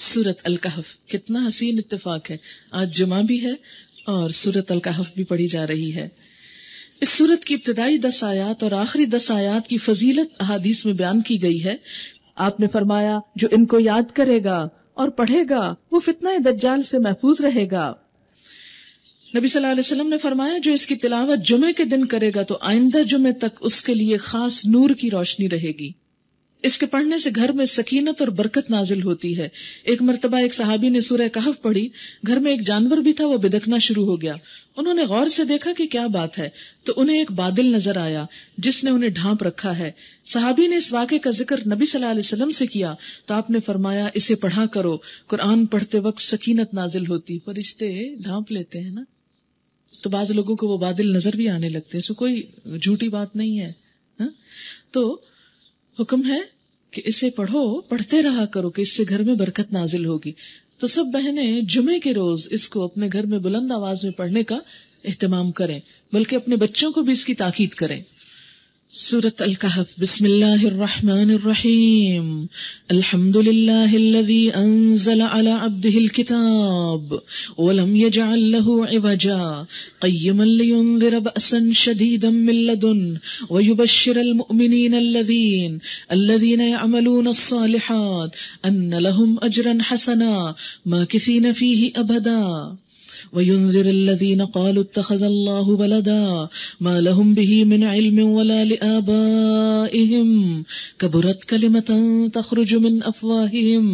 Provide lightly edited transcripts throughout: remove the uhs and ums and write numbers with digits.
سورۃ الکہف. کتنا حسین اتفاق ہے، آج جمعہ بھی ہے اور سورۃ الکہف بھی پڑھی جا رہی ہے. اس سورت کی ابتدائی 10 آیات اور آخری 10 آیات کی فضیلت احادیث میں بیان کی گئی ہے. آپ نے فرمایا جو ان کو یاد کرے گا اور پڑھے گا وہ فتنہ دجال سے محفوظ رہے گا. نبی صلی اللہ علیہ وسلم نے فرمایا جو اس کی تلاوت جمعے کے دن کرے گا تو آئندہ جمعے تک اس کے لیے خاص نور کی روشنی رہے گی. اس کے پڑھنے سے گھر میں سکینت اور برکت نازل ہوتی ہے. ایک مرتبہ ایک صحابی نے سورہ کہف پڑھی، گھر میں ایک جانور بھی تھا، وہ بدکنا شروع ہو گیا. انہوں نے غور سے دیکھا کہ کیا بات ہے، تو انہیں ایک بادل نظر آیا جس نے انہیں ڈھانپ رکھا ہے. صحابی نے اس واقعے کا ذکر نبی صلی اللہ علیہ وسلم سے کیا تو آپ نے فرمایا اسے پڑھا کرو، قرآن پڑھتے وقت سکینت نازل ہوتی، فرشتے ڈھانپ لیتے ہیں نا. تو بعض لوگوں کو وہ بادل نظر بھی آنے لگتے ہیں، سو کوئی جھوٹی بات نہیں ہے. تو حکم ہے کہ اسے پڑھو، پڑھتے رہا کرو کہ اس سے گھر میں برکت نازل ہوگی. تو سب بہنیں جمعے کے روز اس کو اپنے گھر میں بلند آواز میں پڑھنے کا اہتمام کریں، بلکہ اپنے بچوں کو بھی اس کی تاکید کریں. سورۃ الکہف. بسم اللہ الرحمن الرحیم. الحمد للہ الذی انزل علی عبدہ الکتاب ولم یجعل له عوجا قیما لینذر بأسا شدیدا من لدنہ ویبشر المؤمنین الذین یعملون الصالحات ان لهم اجرا حسنا ماکثین فیہ ابدا وَيُنذِرَ الَّذِينَ قَالُوا اتَّخَذَ اللَّهُ وَلَدًا مَا لَهُم بِهِ مِنْ عِلْمٍ وَلَا لِآبَائِهِمْ كَبُرَتْ كَلِمَةً تَخْرُجُ مِنْ أَفْوَاهِهِمْ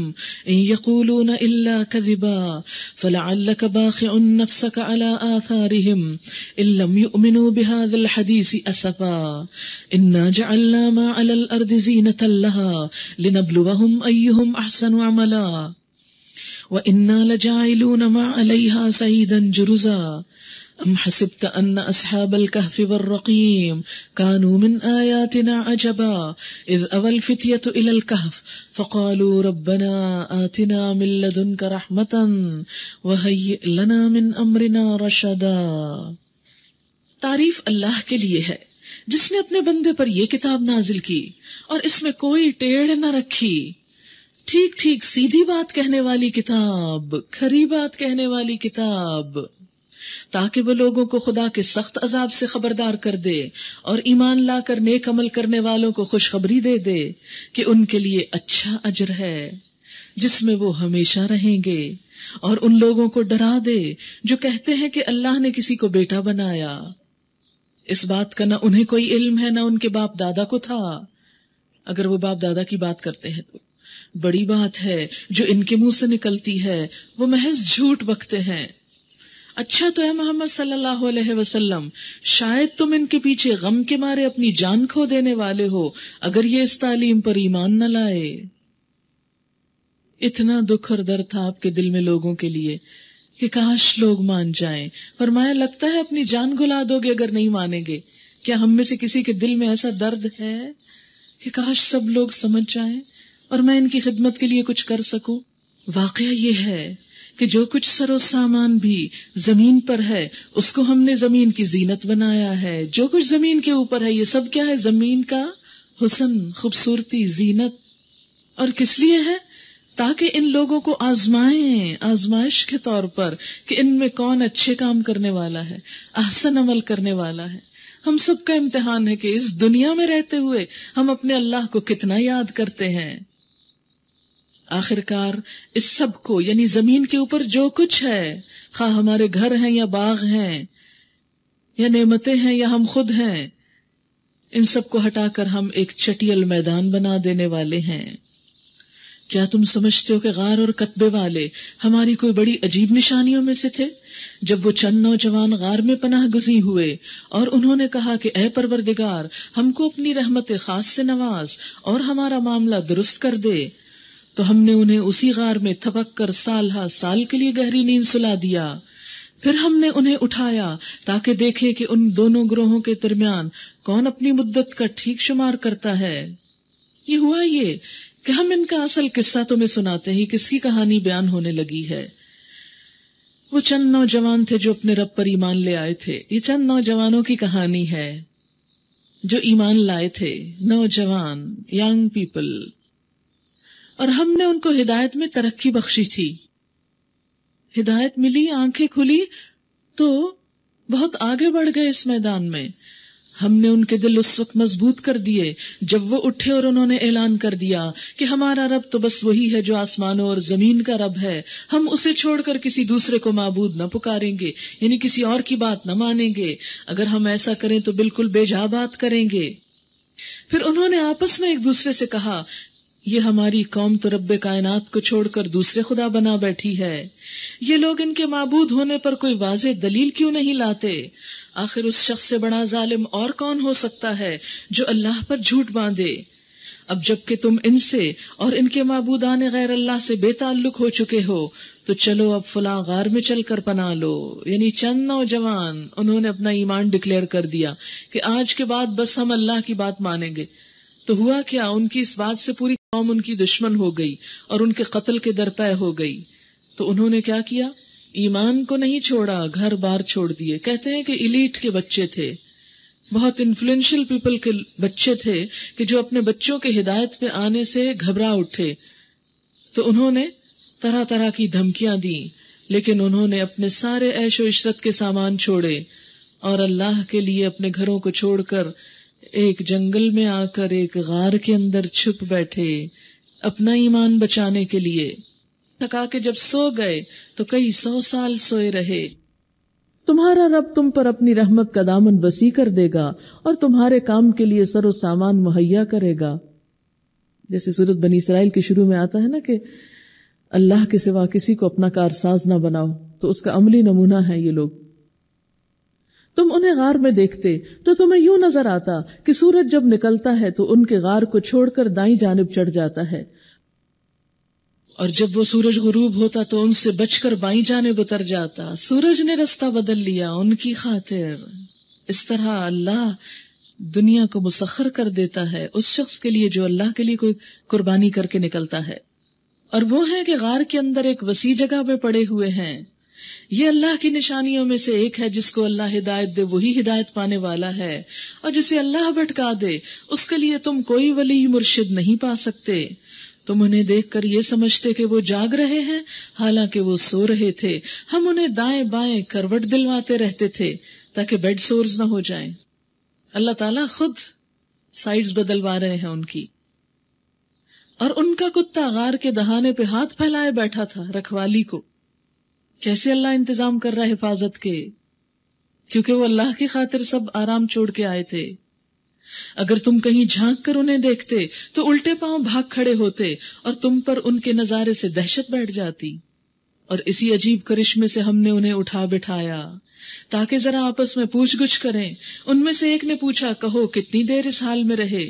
إِنْ يَقُولُونَ إِلَّا كَذِبًا فَلَعَلَّكَ بَاخِعٌ نَفْسَكَ عَلَى آثَارِهِمْ إِنْ لَمْ يُؤْمِنُوا بِهَذَا الْحَدِيثِ أَسَفًا إِنَّا جَعَلْنَا مَا عَلَى الْأَرْضِ زِينَةً لَهَا لِنَبْلُوَهُمْ أَيُّهُمْ أَحْسَنُ عَمَلًا وَإِنَّا لَجَاعِلُونَ مَا عَلَيْهَا سَعِيدًا جُرُزًا أَمْ حَسِبْتَ أَنَّ أَصْحَابَ الْكَهْفِ وَالرَّقِيمِ كَانُوا مِنْ آيَاتِنَا عَجَبًا إِذْ أَوَى الْفِتْيَةُ إِلَى الْكَهْفِ فَقَالُوا رَبَّنَا آتِنَا مِنْ لَدُنْكَ رَحْمَةً وَهَيِّئْ لَنَا مِنْ أَمْرِنَا رَشَدًا. تعریف اللہ کے لیے ہے جس نے اپنے بندے پر یہ کتاب نازل کی اور اس میں کوئی ٹیڑھ نہ رکھی. ٹھیک ٹھیک سیدھی بات کہنے والی کتاب، کھری بات کہنے والی کتاب، تاکہ وہ لوگوں کو خدا کے سخت عذاب سے خبردار کر دے اور ایمان لا کر نیک عمل کرنے والوں کو خوشخبری دے دے کہ ان کے لیے اچھا اجر ہے جس میں وہ ہمیشہ رہیں گے، اور ان لوگوں کو ڈرا دے جو کہتے ہیں کہ اللہ نے کسی کو بیٹا بنایا. اس بات کا نہ انہیں کوئی علم ہے نہ ان کے باپ دادا کو تھا، اگر وہ باپ دادا کی بات کرتے ہیں تو. بڑی بات ہے جو ان کے منہ سے نکلتی ہے وہ محض جھوٹ بکتے ہیں. اچھا تو اے محمد صلی اللہ علیہ وسلم، شاید تم ان کے پیچھے غم کے مارے اپنی جان کھو دینے والے ہو اگر یہ اس تعلیم پر ایمان نہ لائے. اتنا دکھ اور درد تھا آپ کے دل میں لوگوں کے لیے کہ کاش لوگ مان جائیں. فرمایا لگتا ہے اپنی جان گلا دو گے اگر نہیں مانیں گے. کیا ہم میں سے کسی کے دل میں ایسا درد ہے کہ کاش سب لوگ سمجھ جائیں اور میں ان کی خدمت کے لیے کچھ کر سکوں؟ واقعہ یہ ہے کہ جو کچھ سر و سامان بھی زمین پر ہے اس کو ہم نے زمین کی زینت بنایا ہے. جو کچھ زمین کے اوپر ہے یہ سب کیا ہے؟ زمین کا حسن، خوبصورتی، زینت. اور کس لیے ہے؟ تاکہ ان لوگوں کو آزمائیں، آزمائش کے طور پر کہ ان میں کون اچھے کام کرنے والا ہے، احسن عمل کرنے والا ہے. ہم سب کا امتحان ہے کہ اس دنیا میں رہتے ہوئے ہم اپنے اللہ کو کتنا یاد کرتے ہیں. آخر کار اس سب کو یعنی زمین کے اوپر جو کچھ ہے، خواہ ہمارے گھر ہیں یا باغ ہیں یا نعمتیں ہیں یا ہم خود ہیں، ان سب کو ہٹا کر ہم ایک چٹیل میدان بنا دینے والے ہیں. کیا تم سمجھتے ہو کہ غار اور کتبے والے ہماری کوئی بڑی عجیب نشانیوں میں سے تھے؟ جب وہ چند نوجوان غار میں پناہ گزین ہوئے اور انہوں نے کہا کہ اے پروردگار ہم کو اپنی رحمت خاص سے نواز اور ہمارا معاملہ درست کر دے، تو ہم نے انہیں اسی غار میں تھپک کر سال ہا سال کے لیے گہری نیند سلا دیا. پھر ہم نے انہیں اٹھایا تاکہ دیکھیں کہ ان دونوں گروہوں کے درمیان کون اپنی مدت کا ٹھیک شمار کرتا ہے. یہ ہوا یہ کہ ہم ان کا اصل قصہ تمہیں سناتے ہیں. کس کی کہانی بیان ہونے لگی ہے؟ وہ چند نوجوان تھے جو اپنے رب پر ایمان لے آئے تھے. یہ چند نوجوانوں کی کہانی ہے جو ایمان لائے تھے، نوجوان، ینگ پیپل. اور ہم نے ان کو ہدایت میں ترقی بخشی تھی. ہدایت ملی، آنکھیں کھلی تو بہت آگے بڑھ گئے اس میدان میں. ہم نے ان کے دل اس وقت مضبوط کر دیے جب وہ اٹھے اور انہوں نے اعلان کر دیا کہ ہمارا رب تو بس وہی ہے جو آسمانوں اور زمین کا رب ہے، ہم اسے چھوڑ کر کسی دوسرے کو معبود نہ پکاریں گے، یعنی کسی اور کی بات نہ مانیں گے. اگر ہم ایسا کریں تو بالکل بے جا بات کریں گے. پھر انہوں نے آپس میں ایک دوسرے سے کہا، یہ ہماری قوم تو رب کائنات کو چھوڑ کر دوسرے خدا بنا بیٹھی ہے. یہ لوگ ان کے معبود ہونے پر کوئی واضح دلیل کیوں نہیں لاتے؟ آخر اس شخص سے بڑا ظالم اور کون ہو سکتا ہے جو اللہ پر جھوٹ باندھے؟ اب جب کہ تم ان سے اور ان کے معبودان غیر اللہ سے بے تعلق ہو چکے ہو تو چلو اب فلاں غار میں چل کر پناہ لو. یعنی چند نوجوان انہوں نے اپنا ایمان ڈکلیئر کر دیا کہ آج کے بعد بس ہم اللہ کی بات مانیں گے. تو ہوا کیا، ان کی اس بات سے پوری قوم ان کی دشمن ہو گئی اور ان کے قتل کے درپے ہو گئی. تو انہوں نے کیا کیا؟ ایمان کو نہیں چھوڑا، گھر بار چھوڑ دیے. کہتے ہیں کہ ایلیٹ کے بچے تھے، بہت انفلوئنشل پیپل کے بچے تھے کہ جو اپنے بچوں کے ہدایت پہ آنے سے گھبرا اٹھے. تو انہوں نے طرح طرح کی دھمکیاں دی، لیکن انہوں نے اپنے سارے عیش و عشرت کے سامان چھوڑے اور اللہ کے لیے اپنے گھروں کو چھوڑ کر ایک جنگل میں آ کر ایک غار کے اندر چھپ بیٹھے اپنا ایمان بچانے کے لیے. تھکا کے جب سو گئے تو کئی 100 سال سوئے رہے. تمہارا رب تم پر اپنی رحمت کا دامن وسیع کر دے گا اور تمہارے کام کے لیے سر و سامان مہیا کرے گا. جیسے سورۃ بنی اسرائیل کے شروع میں آتا ہے نا کہ اللہ کے سوا کسی کو اپنا کارساز نہ بناؤ، تو اس کا عملی نمونہ ہے یہ لوگ. تم انہیں غار میں دیکھتے تو تمہیں یوں نظر آتا کہ سورج جب نکلتا ہے تو ان کے غار کو چھوڑ کر دائیں جانب چڑھ جاتا ہے، اور جب وہ سورج غروب ہوتا تو ان سے بچ کر بائیں جانب اتر جاتا. سورج نے رستہ بدل لیا ان کی خاطر. اس طرح اللہ دنیا کو مسخر کر دیتا ہے اس شخص کے لیے جو اللہ کے لیے کوئی قربانی کر کے نکلتا ہے. اور وہ ہے کہ غار کے اندر ایک وسیع جگہ میں پڑے ہوئے ہیں. یہ اللہ کی نشانیوں میں سے ایک ہے، جس کو اللہ ہدایت دے وہی ہدایت پانے والا ہے، اور جسے اللہ بھٹکا دے اس کے لیے تم کوئی ولی مرشد نہیں پا سکتے. تم انہیں دیکھ کر یہ سمجھتے کہ وہ جاگ رہے ہیں، حالانکہ وہ سو رہے تھے. ہم انہیں دائیں بائیں کروٹ دلواتے رہتے تھے تاکہ بیڈ سورز نہ ہو جائیں. اللہ تعالیٰ خود سائیڈز بدلوا رہے ہیں ان کی. اور ان کا کتا غار کے دہانے پہ ہاتھ پھیلائے بیٹھا تھا رکھوالی کو. کیسے اللہ انتظام کر رہا ہے حفاظت کے، کیونکہ وہ اللہ کی خاطر سب آرام چھوڑ کے آئے تھے. اگر تم کہیں جھانک کر انہیں دیکھتے تو الٹے پاؤں بھاگ کھڑے ہوتے اور تم پر ان کے نظارے سے دہشت بیٹھ جاتی. اور اسی عجیب کرشمے سے ہم نے انہیں اٹھا بٹھایا تاکہ ذرا آپس میں پوچھ گچھ کریں. ان میں سے ایک نے پوچھا، کہو کتنی دیر اس حال میں رہے؟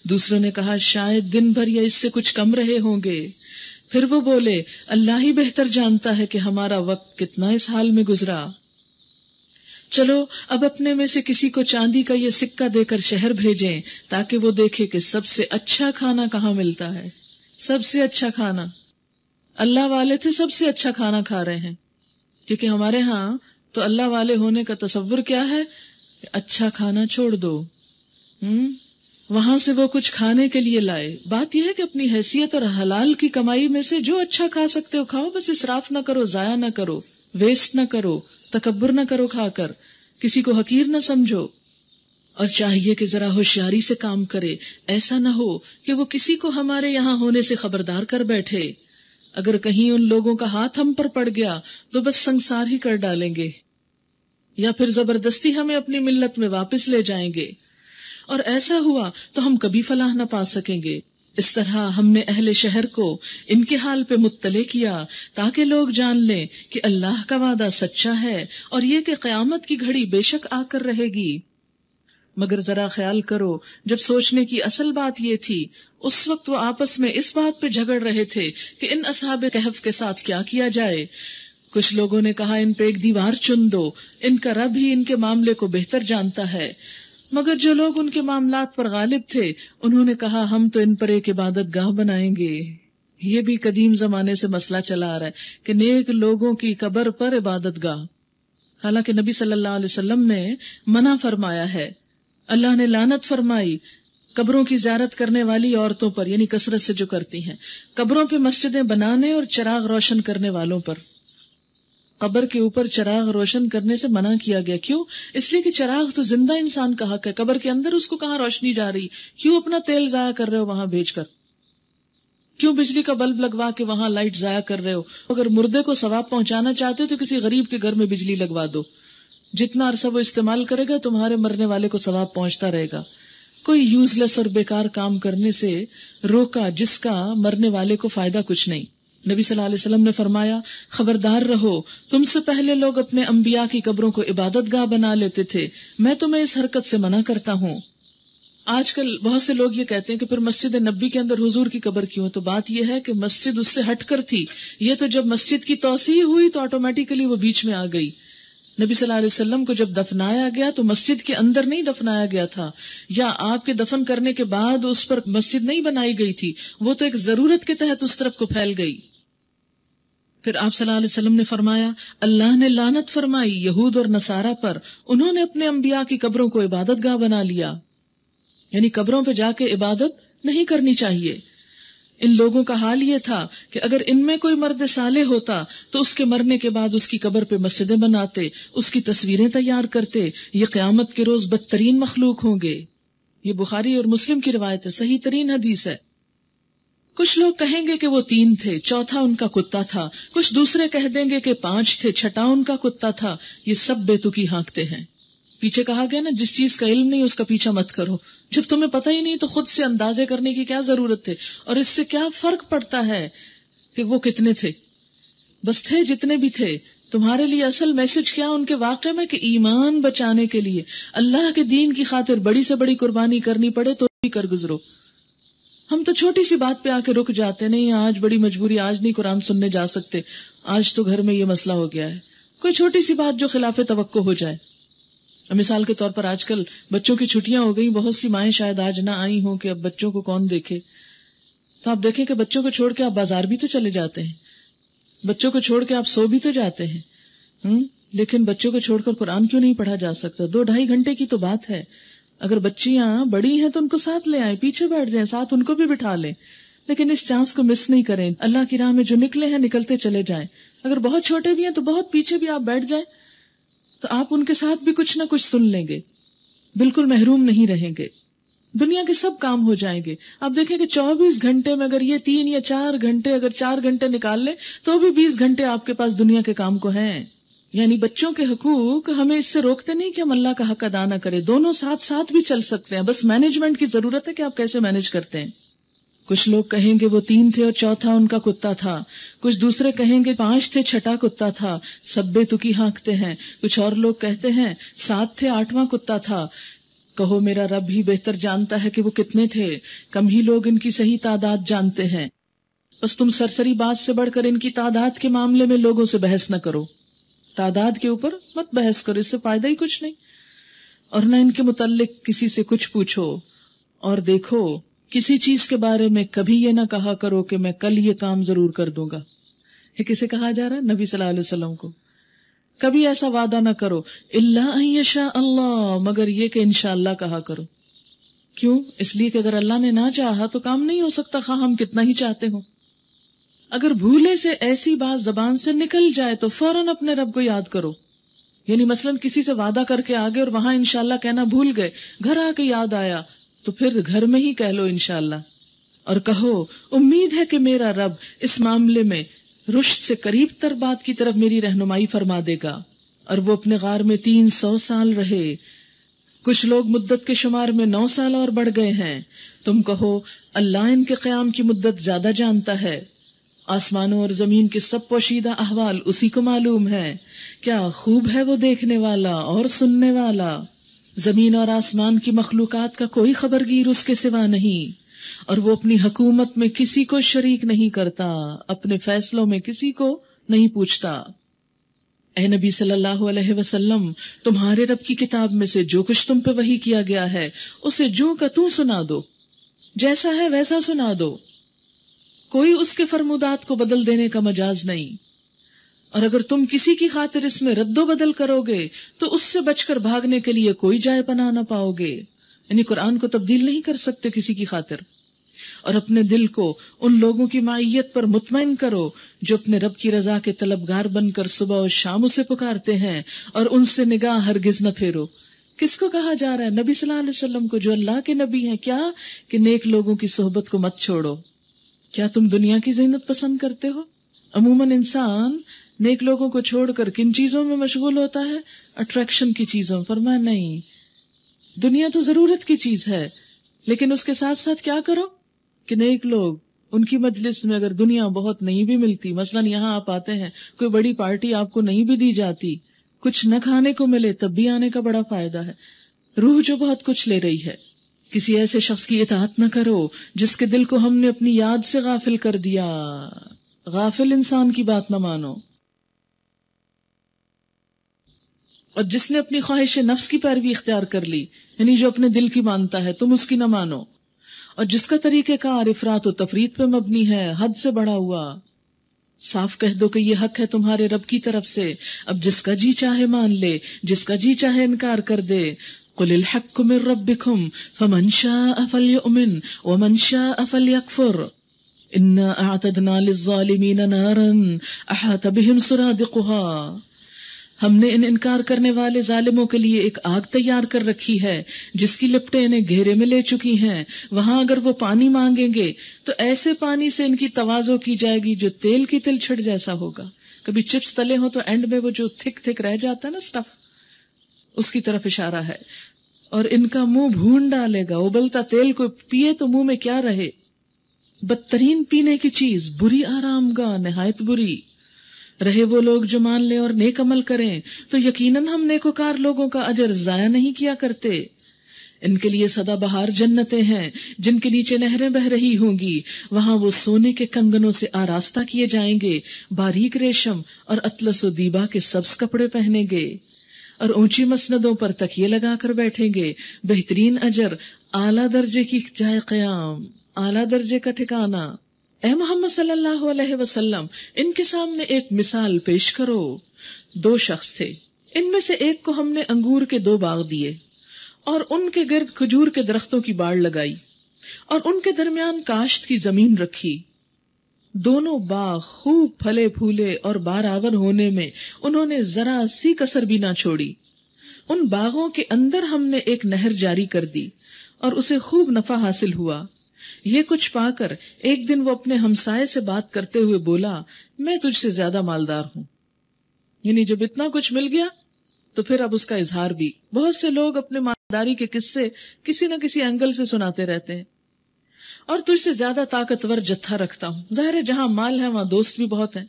دوسروں نے کہا، شاید دن بھر یا اس سے کچھ کم رہے ہوں گے. پھر وہ بولے، اللہ ہی بہتر جانتا ہے کہ ہمارا وقت کتنا اس حال میں گزرا. چلو اب اپنے میں سے کسی کو چاندی کا یہ سکہ دے کر شہر بھیجیں تاکہ وہ دیکھے کہ سب سے اچھا کھانا کہاں ملتا ہے. سب سے اچھا کھانا، اللہ والے تھے سب سے اچھا کھانا کھا رہے ہیں. کیونکہ ہمارے ہاں تو اللہ والے ہونے کا تصور کیا ہے؟ اچھا کھانا چھوڑ دو. وہاں سے وہ کچھ کھانے کے لیے لائے. بات یہ ہے کہ اپنی حیثیت اور حلال کی کمائی میں سے جو اچھا کھا سکتے ہو کھاؤ، بس اسراف نہ کرو، ضائع نہ کرو، ویسٹ نہ کرو، تکبر نہ کرو کھا کر، کسی کو حقیر نہ سمجھو. اور چاہیے کہ ذرا ہوشیاری سے کام کرے، ایسا نہ ہو کہ وہ کسی کو ہمارے یہاں ہونے سے خبردار کر بیٹھے. اگر کہیں ان لوگوں کا ہاتھ ہم پر پڑ گیا تو بس سنسار ہی کر ڈالیں گے، یا پھر زبردستی ہمیں اپنی ملت میں واپس لے جائیں گے، اور ایسا ہوا تو ہم کبھی فلاح نہ پا سکیں گے. اس طرح ہم نے اہل شہر کو ان کے حال پہ مطلع کیا تاکہ لوگ جان لیں کہ اللہ کا وعدہ سچا ہے اور یہ کہ قیامت کی گھڑی بے شک آ کر رہے گی. مگر ذرا خیال کرو، جب سوچنے کی اصل بات یہ تھی اس وقت وہ آپس میں اس بات پہ جھگڑ رہے تھے کہ ان اصحاب کہف کے ساتھ کیا کیا جائے. کچھ لوگوں نے کہا ان پہ ایک دیوار چن دو، ان کا رب ہی ان کے معاملے کو بہتر جانتا ہے. مگر جو لوگ ان کے معاملات پر غالب تھے انہوں نے کہا ہم تو ان پر ایک عبادت گاہ بنائیں گے. یہ بھی قدیم زمانے سے مسئلہ چلا آ رہا ہے کہ نیک لوگوں کی قبر پر عبادت گاہ. حالانکہ نبی صلی اللہ علیہ وسلم نے منع فرمایا ہے، اللہ نے لعنت فرمائی قبروں کی زیارت کرنے والی عورتوں پر، یعنی کثرت سے جو کرتی ہیں، قبروں پہ مسجدیں بنانے اور چراغ روشن کرنے والوں پر۔ قبر کے اوپر چراغ روشن کرنے سے منع کیا گیا، کیوں؟ اس لیے کہ چراغ تو زندہ انسان کا حق ہے، قبر کے اندر اس کو کہاں روشنی جا رہی، کیوں اپنا تیل ضائع کر رہے ہو وہاں بھیج کر، کیوں بجلی کا بلب لگوا کے وہاں لائٹ ضائع کر رہے ہو؟ اگر مردے کو ثواب پہنچانا چاہتے ہو تو کسی غریب کے گھر میں بجلی لگوا دو، جتنا عرصہ وہ استعمال کرے گا تمہارے مرنے والے کو ثواب پہنچتا رہے گا۔ کوئی یوز لیس اور بیکار کام کرنے سے روکا جس کا مرنے والے کو فائدہ کچھ نہیں۔ نبی صلی اللہ علیہ وسلم نے فرمایا، خبردار رہو، تم سے پہلے لوگ اپنے انبیاء کی قبروں کو عبادت گاہ بنا لیتے تھے، میں تمہیں اس حرکت سے منع کرتا ہوں۔ آج کل بہت سے لوگ یہ کہتے ہیں کہ پھر مسجد نبی کے اندر حضور کی قبر کیوں؟ تو بات یہ ہے کہ مسجد اس سے ہٹ کر تھی، یہ تو جب مسجد کی توسیع ہوئی تو آٹومیٹیکلی وہ بیچ میں آ گئی۔ نبی صلی اللہ علیہ وسلم کو جب دفنایا گیا تو مسجد کے اندر نہیں دفنایا گیا تھا، یا آپ کے دفن کرنے کے بعد اس پر مسجد نہیں بنائی گئی تھی، وہ تو ایک ضرورت کے تحت اس طرف کو پھیل گئی۔ پھر آپ صلی اللہ علیہ وسلم نے فرمایا، اللہ نے لعنت فرمائی یہود اور نصارہ پر، انہوں نے اپنے انبیاء کی قبروں کو عبادت گاہ بنا لیا، یعنی قبروں پہ جا کے عبادت نہیں کرنی چاہیے۔ ان لوگوں کا حال یہ تھا کہ اگر ان میں کوئی مرد صالح ہوتا تو اس کے مرنے کے بعد اس کی قبر پہ مسجدیں بناتے، اس کی تصویریں تیار کرتے، یہ قیامت کے روز بدترین مخلوق ہوں گے۔ یہ بخاری اور مسلم کی روایت ہے، صحیح ترین حدیث ہے۔ کچھ لوگ کہیں گے کہ وہ 3 تھے، چوتھا ان کا کتا تھا، کچھ دوسرے کہہ دیں گے کہ 5 تھے، چھٹا ان کا کتا تھا۔ یہ سب بے تکی ہانکتے ہیں۔ پیچھے کہا گیا نا، جس چیز کا علم نہیں اس کا پیچھا مت کرو۔ جب تمہیں پتہ ہی نہیں تو خود سے اندازے کرنے کی کیا ضرورت ہے؟ اور اس سے کیا فرق پڑتا ہے کہ وہ کتنے تھے؟ بس تھے جتنے بھی تھے۔ تمہارے لیے اصل میسج کیا ان کے واقعے میں؟ کہ ایمان بچانے کے لیے اللہ کے دین کی خاطر بڑی سے بڑی قربانی کرنی پڑے تو بھی کر گزرو۔ ہم تو چھوٹی سی بات پہ آ کے رک جاتے، نہیں آج بڑی مجبوری، آج نہیں قرآن سننے جا سکتے، آج تو گھر میں یہ مسئلہ ہو گیا ہے۔ کوئی چھوٹی سی بات جو خلاف توقع ہو جائے، مثال کے طور پر آج کل بچوں کی چھٹیاں ہو گئی، بہت سی مائیں شاید آج نہ آئی ہوں کہ اب بچوں کو کون دیکھے، تو آپ دیکھیں کہ بچوں کو چھوڑ کے آپ بازار بھی تو چلے جاتے ہیں، بچوں کو چھوڑ کے آپ سو بھی تو جاتے ہیں، لیکن بچوں کو چھوڑ کر قرآن کیوں نہیں پڑھا جا سکتا؟ 2-2.5 گھنٹے کی تو بات ہے۔ اگر بچیاں بڑی ہیں تو ان کو ساتھ لے آئیں، پیچھے بیٹھ جائیں، ساتھ ان کو بھی بٹھا لیں، لیکن اس چانس کو مس نہیں کریں۔ اللہ کی راہ میں جو نکلے ہیں نکلتے چلے جائیں۔ اگر بہت چھوٹے بھی ہیں تو بہت پیچھے بھی آپ بیٹھ جائیں تو آپ ان کے ساتھ بھی کچھ نہ کچھ سن لیں گے، بالکل محروم نہیں رہیں گے۔ دنیا کے سب کام ہو جائیں گے۔ آپ دیکھیں کہ 24 گھنٹے میں اگر یہ 3 یا 4 گھنٹے، اگر 4 گھنٹے نکال لیں تو بھی 20 گھنٹے آپ کے پاس دنیا کے کام کو ہیں۔ یعنی بچوں کے حقوق ہمیں اس سے روکتے نہیں کہ ہم اللہ کا حق ادا نہ کریں، دونوں ساتھ ساتھ بھی چل سکتے ہیں، بس مینجمنٹ کی ضرورت ہے کہ آپ کیسے مینج کرتے ہیں۔ کچھ لوگ کہیں گے وہ 3 تھے اور چوتھا ان کا کتا تھا، کچھ دوسرے کہیں گے 5 تھے، چھٹا کتا تھا، سب بے تکی ہانکتے ہیں۔ کچھ اور لوگ کہتے ہیں 7 تھے، 8واں کتا تھا۔ کہو میرا رب ہی بہتر جانتا ہے کہ وہ کتنے تھے، کم ہی لوگ ان کی صحیح تعداد جانتے ہیں۔ بس تم سرسری بات سے بڑھ کر ان کی تعداد کے معاملے میں لوگوں سے بحث نہ کرو، تعداد کے اوپر مت بحث کرو، اس سے فائدہ ہی کچھ نہیں، اور نہ ان کے متعلق کسی سے کچھ پوچھو۔ اور دیکھو، کسی چیز کے بارے میں کبھی یہ نہ کہا کرو کہ میں کل یہ کام ضرور کر دوں گا۔ یہ کسے کہا جا رہا ہے؟ نبی صلی اللہ علیہ وسلم کو۔ کبھی ایسا وعدہ نہ کرو، الا ان یشاء اللہ، مگر یہ کہ انشاءاللہ کہا کرو۔ کیوں؟ اس لیے کہ اگر اللہ نے نہ چاہا تو کام نہیں ہو سکتا، خواہ ہم کتنا ہی چاہتے ہوں۔ اگر بھولے سے ایسی بات زبان سے نکل جائے تو فوراً اپنے رب کو یاد کرو۔ یعنی مثلاً کسی سے وعدہ کر کے آگے اور وہاں انشاءاللہ کہنا بھول گئے، گھر آ کے یاد آیا تو پھر گھر میں ہی کہہ لو انشاءاللہ، اور کہو امید ہے کہ میرا رب اس معاملے میں رشد سے قریب تر بات کی طرف میری رہنمائی فرما دے گا۔ اور وہ اپنے غار میں 300 سال رہے، کچھ لوگ مدت کے شمار میں 9 سال اور بڑھ گئے ہیں۔ تم کہو اللہ ان کے قیام کی مدت زیادہ جانتا ہے، آسمانوں اور زمین کے سب پوشیدہ احوال اسی کو معلوم ہے، کیا خوب ہے وہ دیکھنے والا اور سننے والا۔ زمین اور آسمان کی مخلوقات کا کوئی خبرگیر اس کے سوا نہیں، اور وہ اپنی حکومت میں کسی کو شریک نہیں کرتا، اپنے فیصلوں میں کسی کو نہیں پوچھتا۔ اے نبی صلی اللہ علیہ وسلم، تمہارے رب کی کتاب میں سے جو کچھ تم پہ وحی کیا گیا ہے اسے جو کا توں سنا دو، جیسا ہے ویسا سنا دو، کوئی اس کے فرمودات کو بدل دینے کا مجاز نہیں۔ اور اگر تم کسی کی خاطر اس میں رد و بدل کرو گے تو اس سے بچ کر بھاگنے کے لیے کوئی جائے پناہ نہ پاؤ گے۔ یعنی قرآن کو تبدیل نہیں کر سکتے کسی کی خاطر. اور اپنے دل کو ان لوگوں کی معیت پر مطمئن کرو جو اپنے رب کی رضا کے طلبگار بن کر صبح و شام اسے پکارتے ہیں اور ان سے نگاہ ہرگز نہ پھیرو. کس کو کہا جا رہا ہے؟ نبی صلی اللہ علیہ وسلم کو، جو اللہ کے نبی ہیں. کیا کہ نیک لوگوں کی صحبت کو مت چھوڑو. کیا تم دنیا کی زینت پسند کرتے ہو؟ عموماً انسان نیک لوگوں کو چھوڑ کر کن چیزوں میں مشغول ہوتا ہے؟ اٹریکشن کی چیزوں. فرمایا نہیں، دنیا تو ضرورت کی چیز ہے، لیکن اس کے ساتھ ساتھ کیا کرو کہ نیک لوگ، ان کی مجلس میں اگر دنیا بہت نہیں بھی ملتی، مثلاً یہاں آپ آتے ہیں، کوئی بڑی پارٹی آپ کو نہیں بھی دی جاتی، کچھ نہ کھانے کو ملے، تب بھی آنے کا بڑا فائدہ ہے. روح جو بہت کچھ لے رہی ہے. کسی ایسے شخص کی اطاعت نہ کرو جس کے دل کو ہم نے اپنی یاد سے غافل کر دیا. غافل انسان کی بات نہ مانو. اور جس نے اپنی خواہش نفس کی پیروی اختیار کر لی، یعنی جو اپنے دل کی مانتا ہے، تم اس کی نہ مانو. اور جس کا طریقہ کار افراط و تفریط پہ مبنی ہے، حد سے بڑا ہوا، صاف کہہ دو کہ یہ حق ہے تمہارے رب کی طرف سے. اب جس کا جی چاہے مان لے، جس کا جی چاہے انکار کر دے. قل الحق من ربکم فمن شاء فلیؤمن ومن شاء فلیکفر انا اعتدنا للظالمین نارا احاط بهم سرادقها. ہم نے ان انکار کرنے والے ظالموں کے لیے ایک آگ تیار کر رکھی ہے جس کی لپٹیں انہیں گھیرے میں لے چکی ہیں. وہاں اگر وہ پانی مانگیں گے تو ایسے پانی سے ان کی تواضع کی جائے گی جو تیل کی تل چھٹ جیسا ہوگا. کبھی چپس تلے ہو تو اینڈ میں وہ جو تھک رہ جاتا ہے نا سٹف، اس کی طرف اشارہ ہے. اور ان کا منہ بھون ڈالے گا. ابلتا تیل کو پیے تو منہ میں کیا رہے. بدترین پینے کی چیز، بری آرام گاہ، نہایت بری. رہے وہ لوگ جو مان لیں اور نیک عمل کریں تو یقیناً ہم نیکوکار لوگوں کا اجر ضائع نہیں کیا کرتے. ان کے لیے سدا بہار جنتیں ہیں جن کے نیچے نہریں بہ رہی ہوں گی. وہاں وہ سونے کے کنگنوں سے آراستہ کیے جائیں گے، باریک ریشم اور اطلس و دیبا کے سبز کپڑے پہنیں گے، اور اونچی مسندوں پر تکیے لگا کر بیٹھیں گے. بہترین اجر، اعلیٰ درجے کی جائے قیام، اعلیٰ درجے کا ٹھکانہ. اے محمد صلی اللہ علیہ وسلم، ان کے سامنے ایک مثال پیش کرو. 2 شخص تھے، ان میں سے ایک کو ہم نے انگور کے 2 باغ دیے اور ان کے گرد کھجور کے درختوں کی باڑ لگائی اور ان کے درمیان کاشت کی زمین رکھی. دونوں باغ خوب پھلے پھولے اور بارآور ہونے میں انہوں نے ذرا سی کسر بھی نہ چھوڑی. ان باغوں کے اندر ہم نے ایک نہر جاری کر دی اور اسے خوب نفع حاصل ہوا. یہ کچھ پا کر ایک دن وہ اپنے ہمسائے سے بات کرتے ہوئے بولا، میں تجھ سے زیادہ مالدار ہوں. یعنی جب اتنا کچھ مل گیا تو پھر اب اس کا اظہار بھی. بہت سے لوگ اپنے مالداری کے قصے کسی نہ کسی اینگل سے سناتے رہتے ہیں. اور تجھ سے زیادہ طاقتور جتھا رکھتا ہوں. ظاہر ہے جہاں مال ہے وہاں دوست بھی بہت ہیں.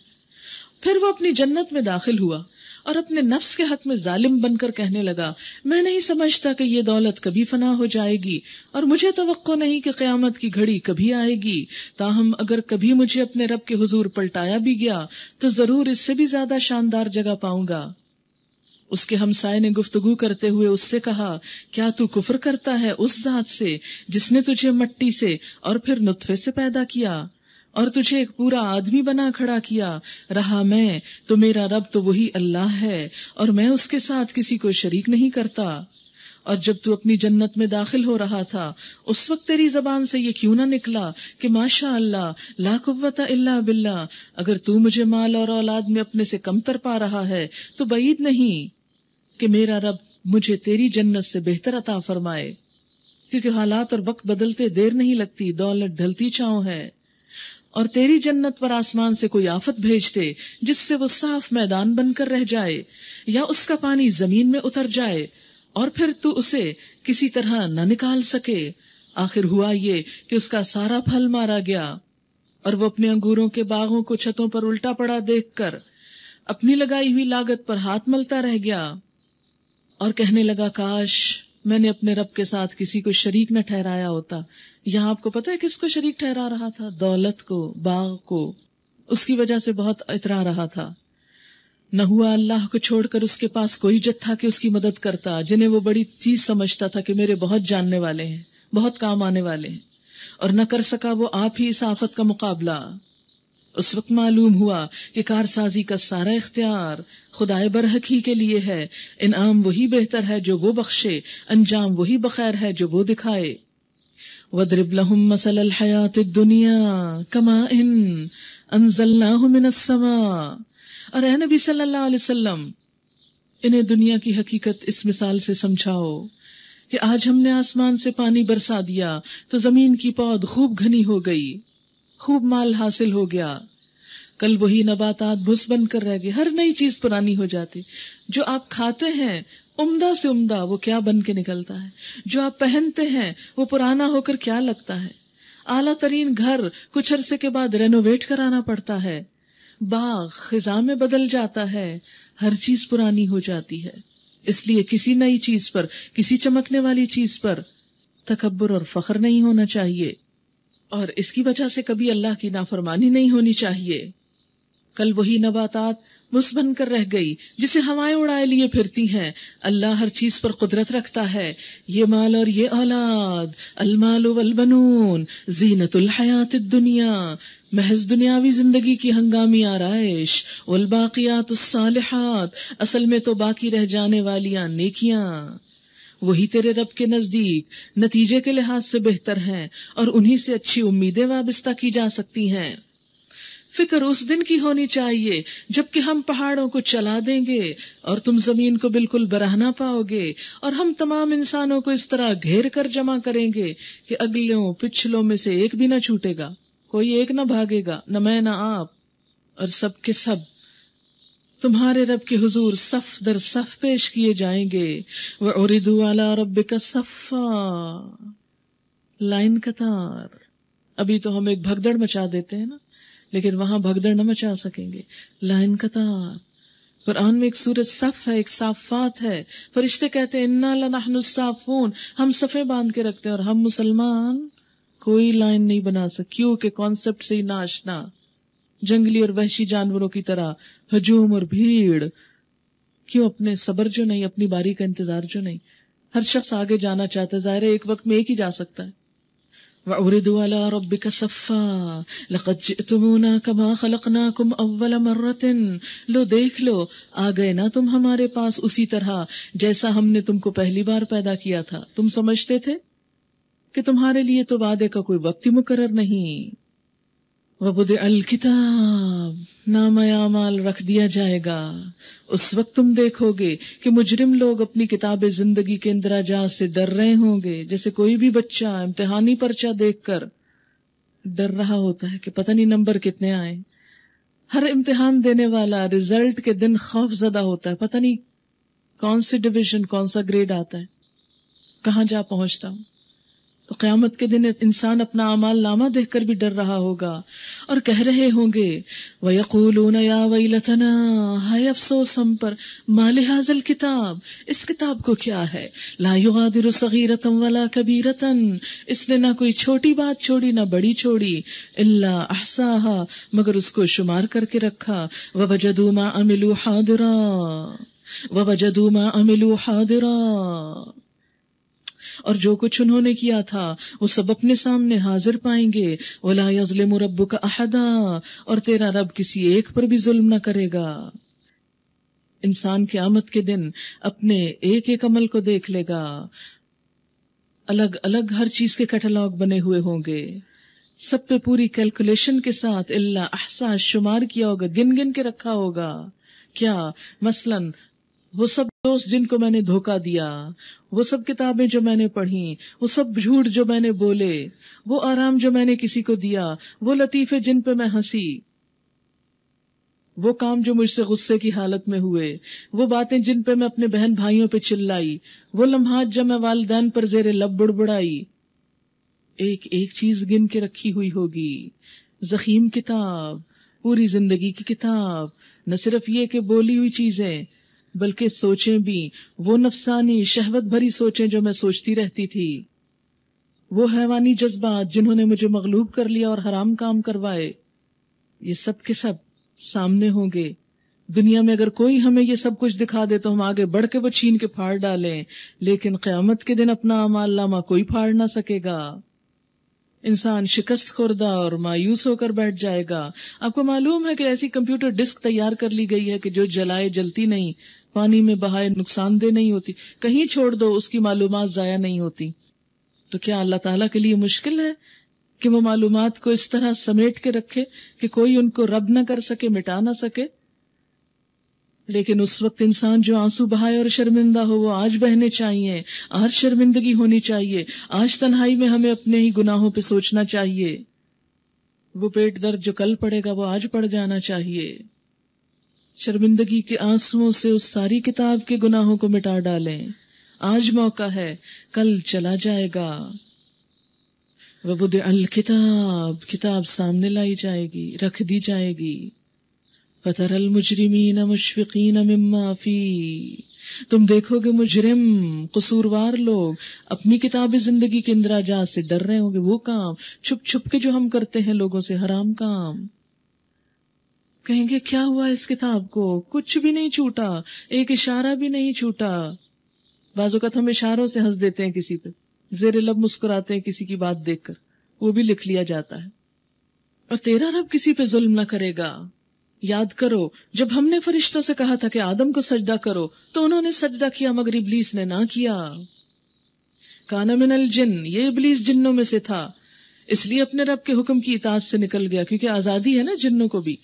پھر وہ اپنی جنت میں داخل ہوا اور اپنے نفس کے حق میں ظالم بن کر کہنے لگا، میں نہیں سمجھتا کہ یہ دولت کبھی فنا ہو جائے گی اور مجھے توقع نہیں کہ قیامت کی گھڑی کبھی آئے گی. تاہم اگر کبھی مجھے اپنے رب کے حضور پلٹایا بھی گیا تو ضرور اس سے بھی زیادہ شاندار جگہ پاؤں گا. اس کے ہمسائے نے گفتگو کرتے ہوئے اس سے کہا، کیا تو کفر کرتا ہے اس ذات سے جس نے تجھے مٹی سے اور پھر نطفے سے پیدا کیا اور تجھے ایک پورا آدمی بنا کھڑا کیا؟ رہا میں تو میرا رب تو وہی اللہ ہے اور میں اس کے ساتھ کسی کو شریک نہیں کرتا. اور جب تو اپنی جنت میں داخل ہو رہا تھا اس وقت تیری زبان سے یہ کیوں نہ نکلا کہ ماشاء اللہ لا قوت الا باللہ؟ اگر تو مجھے مال اور اولاد میں اپنے سے کمتر پا رہا ہے تو بعید نہیں کہ میرا رب مجھے تیری جنت سے بہتر عطا فرمائے. کیونکہ حالات اور وقت بدلتے دیر نہیں لگتی، دولت ڈھلتی چھاؤں ہے. اور تیری جنت پر آسمان سے کوئی آفت بھیج دے جس سے وہ صاف میدان بن کر رہ جائے یا اس کا پانی زمین میں اتر جائے اور پھر تو اسے کسی طرح نہ نکال سکے. آخر ہوا یہ کہ اس کا سارا پھل مارا گیا اور وہ اپنے انگوروں کے باغوں کو چھتوں پر الٹا پڑا دیکھ کر اپنی لگائی ہوئی لاگت پر ہاتھ ملتا رہ گیا اور کہنے لگا، کاش میں نے اپنے رب کے ساتھ کسی کو شریک نہ ٹھہرایا ہوتا. یہاں آپ کو پتہ ہے کس کو شریک ٹھہرا رہا تھا؟ دولت کو، باغ کو. اس کی وجہ سے بہت اترا رہا تھا. نہ ہوا اللہ کو چھوڑ کر اس کے پاس کوئی جتھا کہ اس کی مدد کرتا، جنہیں وہ بڑی چیز سمجھتا تھا کہ میرے بہت جاننے والے ہیں، بہت کام آنے والے ہیں. اور نہ کر سکا وہ آپ ہی اس آفت کا مقابلہ. اس وقت معلوم ہوا کہ کارسازی کا سارا اختیار خدائے برحق ہی کے لیے ہے، انعام وہی بہتر ہے جو وہ بخشے، انجام وہی بخیر ہے جو وہ دکھائے۔ وَاضْرِبْ لَهُم مَّثَلَ الْحَيَاةِ الدُّنْيَا كَمَاءٍ أَنزَلْنَاهُ مِنَ السَّمَاءِ، اور اے نبی صلی اللہ علیہ وسلم انہیں دنیا کی حقیقت اس مثال سے سمجھاؤ کہ آج ہم نے آسمان سے پانی برسا دیا تو زمین کی پود خوب گھنی ہو گئی، خوب مال حاصل ہو گیا، کل وہی نباتات بھس بن کر رہ گئے، ہر نئی چیز پرانی ہو جاتی، جو آپ کھاتے ہیں عمدہ سے عمدہ وہ کیا بن کے نکلتا ہے، جو آپ پہنتے ہیں وہ پرانا ہو کر کیا لگتا ہے، اعلیٰ ترین گھر کچھ عرصے کے بعد رینوویٹ کرانا پڑتا ہے، باغ خزاں میں بدل جاتا ہے، ہر چیز پرانی ہو جاتی ہے۔ اس لیے کسی نئی چیز پر، کسی چمکنے والی چیز پر تکبر اور فخر نہیں ہونا چاہیے، اور اس کی وجہ سے کبھی اللہ کی نافرمانی نہیں ہونی چاہیے۔ کل وہی نباتات بس بن کر رہ گئی جسے ہوائیں اڑائے لیے پھرتی ہیں، اللہ ہر چیز پر قدرت رکھتا ہے۔ یہ مال اور یہ اولاد، المال والبنون زینت الحیات الدنیا، محض دنیاوی زندگی کی ہنگامی آرائش، والباقیات الصالحات، اصل میں تو باقی رہ جانے والیاں نیکیاں، وہی تیرے رب کے نزدیک نتیجے کے لحاظ سے بہتر ہیں، اور انہی سے اچھی امیدیں وابستہ کی جا سکتی ہیں۔ فکر اس دن کی ہونی چاہیے جبکہ ہم پہاڑوں کو چلا دیں گے اور تم زمین کو بالکل برہنا پاؤ گے، اور ہم تمام انسانوں کو اس طرح گھیر کر جمع کریں گے کہ اگلوں پچھلوں میں سے ایک بھی نہ چھوٹے گا، کوئی ایک نہ بھاگے گا، نہ میں نہ آپ، اور سب کے سب تمہارے رب کے حضور صف در صف پیش کیے جائیں گے۔ وَعُرِضُوا عَلَىٰ رَبِّكَ صَفًّا، لائن قطار۔ ابھی تو ہم ایک بھگدڑ مچا دیتے ہیں نا، لیکن وہاں بھگدڑ نہ مچا سکیں گے، لائن قطار۔ قرآن میں ایک سورۃ صف ہے، ایک صافات ہے، فرشتے کہتے ہیں اِنَّا لَنَحْنُ الصَّافُونَ، ہم صفیں باندھ کے رکھتے ہیں، اور ہم مسلمان کوئی لائن نہیں بنا سکتے، کیوں کہ کانسیپٹ سے ہی ناشنا، جنگلی اور وحشی جانوروں کی طرح ہجوم اور بھیڑ، کیوں اپنے صبر جو نہیں، اپنی باری کا انتظار جو نہیں۔ ہر شخص آگے جانا چاہتا ہے، ظاہر ہے ایک وقت میں ایک ہی جا سکتا ہے۔ وَعُرِضُوا عَلَىٰ رَبِّكَ صَفًّا لَقَدْ جِئْتُمُونَا كَمَا خَلَقْنَاكُمْ أَوَّلَ مَرَّةٍ، لو دیکھ لو آ گئے نا تم ہمارے پاس اسی طرح جیسا ہم نے تم کو پہلی بار پیدا کیا تھا۔ تم سمجھتے تھے کہ تمہارے لیے تو وعدے کا کوئی وقت ہی مقرر نہیں۔ وَوُضِعَ الْكِتَابُ، نامہ اعمال رکھ دیا جائے گا۔ اس وقت تم دیکھو گے کہ مجرم لوگ اپنی کتاب زندگی کے اندراجات سے ڈر رہے ہوں گے، جیسے کوئی بھی بچہ امتحانی پرچہ دیکھ کر ڈر رہا ہوتا ہے کہ پتہ نہیں نمبر کتنے آئے۔ ہر امتحان دینے والا رزلٹ کے دن خوف زدہ ہوتا ہے، پتہ نہیں کون سی ڈویژن، کون سا گریڈ آتا ہے، کہاں جا پہنچتا ہوں۔ تو قیامت کے دن انسان اپنا اعمال نامہ دیکھ کر بھی ڈر رہا ہوگا، اور کہہ رہے ہوں گے وَيَقُولُونَ يَا وَيْلَتَنَا، ہائے افسوس ہم پر، مَا لِهَٰذَا الْكِتَابِ، اس کتاب کو کیا ہے، لَا يُغَادِرُ صَغِيرَةً وَلَا كَبِيرَةً، اس نے نہ کوئی چھوٹی بات چھوڑی نہ بڑی چھوڑی، إِلَّا أَحْصَاهَا، مگر اس کو شمار کر کے رکھا، وَوَجَدُوا مَا عَمِلُوا حَاضِرًا، وَوَجَدُوا مَا عَمِلُوا حَاضِرًا، اور جو کچھ انہوں نے کیا تھا وہ سب اپنے سامنے حاضر پائیں گے۔ وَلَا يَظْلِمُ رَبُّكَ أَحَدًا، اور تیرا رب کسی ایک پر بھی ظلم نہ کرے گا۔ انسان قیامت کے دن اپنے ایک ایک عمل کو دیکھ لے گا، الگ الگ ہر چیز کے کیٹلاگ بنے ہوئے ہوں گے، سب پہ پوری کیلکولیشن کے ساتھ الا احصا، شمار کیا ہوگا، گن گن کے رکھا ہوگا۔ کیا مثلاً وہ سب دوست جن کو میں نے دھوکہ دیا، وہ سب کتابیں جو میں نے پڑھی، وہ سب جھوٹ جو میں نے بولے، وہ آرام جو میں نے کسی کو دیا، وہ لطیفے جن پہ میں ہنسی، وہ کام جو مجھ سے غصے کی حالت میں ہوئے، وہ باتیں جن پہ میں اپنے بہن بھائیوں پہ چلائی، وہ لمحات جب میں والدین پر زیر لب بڑبڑائی، ایک ایک چیز گن کے رکھی ہوئی ہوگی۔ ضخیم کتاب، پوری زندگی کی کتاب، نہ صرف یہ کہ بولی ہوئی چیزیں بلکہ سوچیں بھی، وہ نفسانی شہوت بھری سوچیں جو میں سوچتی رہتی تھی، وہ حیوانی جذبات جنہوں نے مجھے مغلوب کر لیا اور حرام کام کروائے، یہ سب کے سب سامنے ہوں گے۔ دنیا میں اگر کوئی ہمیں یہ سب کچھ دکھا دے تو ہم آگے بڑھ کے وہ چھین کے پھاڑ ڈالیں، لیکن قیامت کے دن اپنا اعمال نامہ کوئی پھاڑ نہ سکے گا۔ انسان شکست خوردہ اور مایوس ہو کر بیٹھ جائے گا. آپ کو معلوم ہے کہ ایسی کمپیوٹر ڈسک تیار کر لی گئی ہے کہ جو جلائے جلتی نہیں، پانی میں بہائے نقصان دہ نہیں ہوتی، کہیں چھوڑ دو اس کی معلومات ضائع نہیں ہوتی. تو کیا اللہ تعالیٰ کے لیے مشکل ہے کہ وہ معلومات کو اس طرح سمیٹ کے رکھے کہ کوئی ان کو رد نہ کر سکے، مٹا نہ سکے؟ لیکن اس وقت انسان جو آنسو بہائے اور شرمندہ ہو وہ آج بہنے چاہیے، آج شرمندگی ہونی چاہیے، آج تنہائی میں ہمیں اپنے ہی گناہوں پہ سوچنا چاہیے. وہ پیٹ درد جو کل پڑے گا وہ آج پڑ جانا چاہیے. شرمندگی کے آنسوؤں سے اس ساری کتاب کے گناہوں کو مٹا ڈالیں. آج موقع ہے، کل چلا جائے گا. وَوُضِعَ الْكِتَابُ، کتاب سامنے لائی جائے گی، رکھ دی جائے گی. فَتَرَى الْمُجْرِمِينَ مُشْفِقِينَ مِمَّا فِيهِ، تم دیکھو گے مجرم، قصوروار لوگ اپنی کتاب زندگی کے اندراجات سے ڈر رہے ہوں گے. وہ کام چھپ چھپ کے جو ہم کرتے ہیں لوگوں سے، حرام کام. کہیں گے کیا ہوا اس کتاب کو؟ کچھ بھی نہیں چھوٹا، ایک اشارہ بھی نہیں چھوٹا. بعض اوقات ہم اشاروں سے ہنس دیتے ہیں کسی پہ، زیر لب مسکراتے ہیں کسی کی بات دیکھ کر، وہ بھی لکھ لیا جاتا ہے. اور تیرا رب کسی پہ ظلم نہ کرے گا. یاد کرو جب ہم نے فرشتوں سے کہا تھا کہ آدم کو سجدہ کرو تو انہوں نے سجدہ کیا مگر ابلیس نے نہ کیا. کان من الجن، یہ ابلیس جنوں میں سے تھا، اس لیے اپنے رب کے حکم کی اطاعت سے نکل گیا، کیونکہ آزادی ہے نا جنوں کو بھی.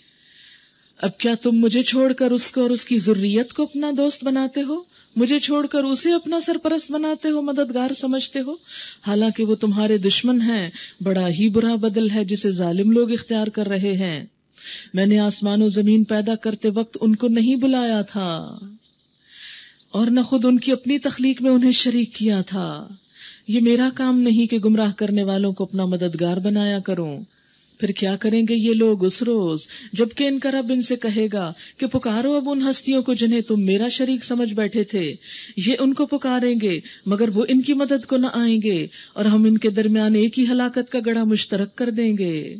اب کیا تم مجھے چھوڑ کر اس کو اور اس کی ذریت کو اپنا دوست بناتے ہو؟ مجھے چھوڑ کر اسے اپنا سرپرست بناتے ہو، مددگار سمجھتے ہو، حالانکہ وہ تمہارے دشمن ہیں. بڑا ہی برا بدل ہے جسے ظالم لوگ اختیار کر رہے ہیں. میں نے آسمان و زمین پیدا کرتے وقت ان کو نہیں بلایا تھا اور نہ خود ان کی اپنی تخلیق میں انہیں شریک کیا تھا. یہ میرا کام نہیں کہ گمراہ کرنے والوں کو اپنا مددگار بنایا کروں. پھر کیا کریں گے یہ لوگ اس روز جبکہ ان کا رب ان سے کہے گا کہ پکارو اب ان ہستیوں کو جنہیں تم میرا شریک سمجھ بیٹھے تھے. یہ ان کو پکاریں گے مگر وہ ان کی مدد کو نہ آئیں گے، اور ہم ان کے درمیان ایک ہی ہلاکت کا گڑھا مشترک کر دیں گے.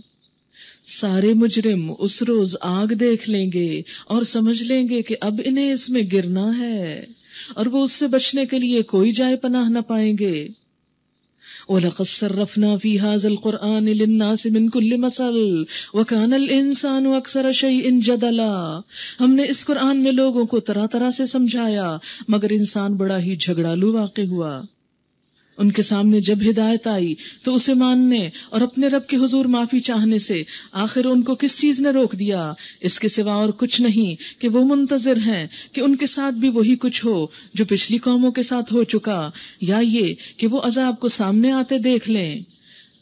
سارے مجرم اس روز آگ دیکھ لیں گے اور سمجھ لیں گے کہ اب انہیں اس میں گرنا ہے، اور وہ اس سے بچنے کے لیے کوئی جائے پناہ نہ پائیں گے. وَلَقَدْ صَرَّفْنَا فِي هَذَا الْقُرْآنِ لِلنَّاسِ مِنْ كُلِّ مَثَلٍ وَكَانَ الْإِنسَانُ أَكْثَرَ شَيْءٍ جَدَلًا. ہم نے اس قرآن میں لوگوں کو طرح طرح سے سمجھایا مگر انسان بڑا ہی جھگڑالو واقع ہوا. ان کے سامنے جب ہدایت آئی تو اسے ماننے اور اپنے رب کے حضور معافی چاہنے سے آخر ان کو کس چیز نے روک دیا؟ اس کے سوا اور کچھ نہیں کہ وہ منتظر ہیں کہ ان کے ساتھ بھی وہی کچھ ہو جو پچھلی قوموں کے ساتھ ہو چکا، یا یہ کہ وہ عذاب کو سامنے آتے دیکھ لیں.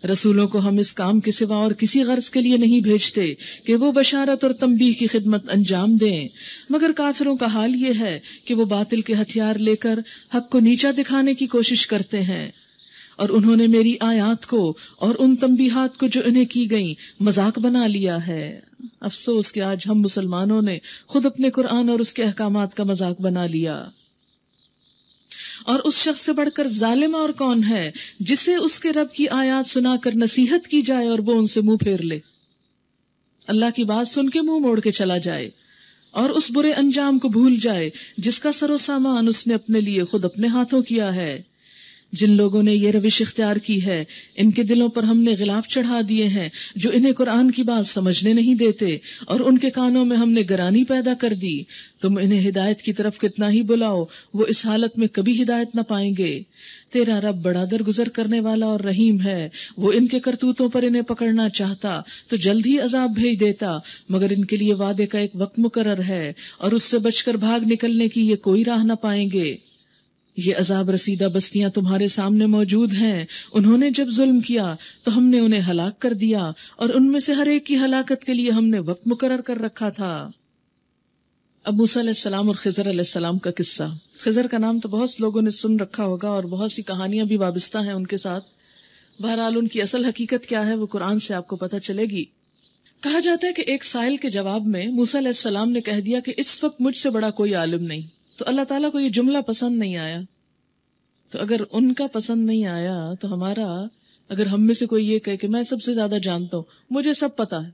رسولوں کو ہم اس کام کے سوا اور کسی غرض کے لیے نہیں بھیجتے کہ وہ بشارت اور تنبیہ کی خدمت انجام دیں، مگر کافروں کا حال یہ ہے کہ وہ باطل کے ہتھیار لے کر حق کو نیچا دکھانے کی کوشش کرتے ہیں، اور انہوں نے میری آیات کو اور ان تنبیہات کو جو انہیں کی گئیں مذاق بنا لیا ہے. افسوس کہ آج ہم مسلمانوں نے خود اپنے قرآن اور اس کے احکامات کا مذاق بنا لیا. اور اس شخص سے بڑھ کر ظالم اور کون ہے جسے اس کے رب کی آیات سنا کر نصیحت کی جائے اور وہ ان سے منہ پھیر لے، اللہ کی بات سن کے منہ موڑ کے چلا جائے اور اس برے انجام کو بھول جائے جس کا سر و سامان اس نے اپنے لیے خود اپنے ہاتھوں کیا ہے. جن لوگوں نے یہ روش اختیار کی ہے ان کے دلوں پر ہم نے غلاف چڑھا دیے ہیں جو انہیں قرآن کی بات سمجھنے نہیں دیتے، اور ان کے کانوں میں ہم نے گرانی پیدا کر دی. تم انہیں ہدایت کی طرف کتنا ہی بلاؤ وہ اس حالت میں کبھی ہدایت نہ پائیں گے. تیرا رب بڑا درگزر کرنے والا اور رحیم ہے، وہ ان کے کرتوتوں پر انہیں پکڑنا چاہتا تو جلد ہی عذاب بھیج دیتا، مگر ان کے لیے وعدے کا ایک وقت مقرر ہے اور اس سے بچ کر بھاگ نکلنے کی یہ کوئی راہ نہ پائیں گے. یہ عذاب رسیدہ بستیاں تمہارے سامنے موجود ہیں، انہوں نے جب ظلم کیا تو ہم نے انہیں ہلاک کر دیا، اور ان میں سے ہر ایک کی ہلاکت کے لیے ہم نے وقت مقرر کر رکھا تھا. اب موسیٰ علیہ السلام اور خضر علیہ السلام کا قصہ. خضر کا نام تو بہت لوگوں نے سن رکھا ہوگا اور بہت سی کہانیاں بھی وابستہ ہیں ان کے ساتھ. بہرحال ان کی اصل حقیقت کیا ہے وہ قرآن سے آپ کو پتہ چلے گی. کہا جاتا ہے کہ ایک سائل کے جواب میں موسیٰ علیہ السلام نے کہہ دیا کہ اس وقت مجھ سے بڑا کوئی عالم نہیں. تو اللہ تعالیٰ کو یہ جملہ پسند نہیں آیا. تو اگر ان کا پسند نہیں آیا تو ہمارا، اگر ہم میں سے کوئی یہ کہے کہ میں سب سے زیادہ جانتا ہوں، مجھے سب پتا ہے،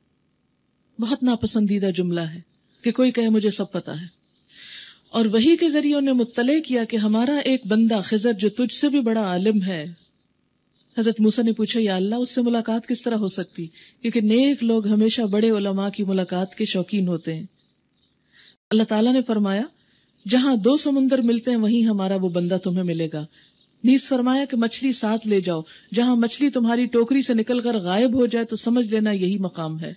بہت ناپسندیدہ جملہ ہے کہ کوئی کہے مجھے سب پتا ہے. اور وحی کے ذریعے انہیں مطلع کیا کہ ہمارا ایک بندہ خضر جو تجھ سے بھی بڑا عالم ہے، حضرت موسیٰ نے پوچھا یا اللہ اس سے ملاقات کس طرح ہو سکتی، کیونکہ نیک لوگ ہمیشہ بڑے علماء کی ملاقات کے شوقین ہوتے ہیں۔ اللہ تعالیٰ نے فرمایا جہاں 2 سمندر ملتے ہیں وہیں ہمارا وہ بندہ تمہیں ملے گا۔ نیز فرمایا کہ مچھلی ساتھ لے جاؤ، جہاں مچھلی تمہاری ٹوکری سے نکل کر غائب ہو جائے تو سمجھ لینا یہی مقام ہے۔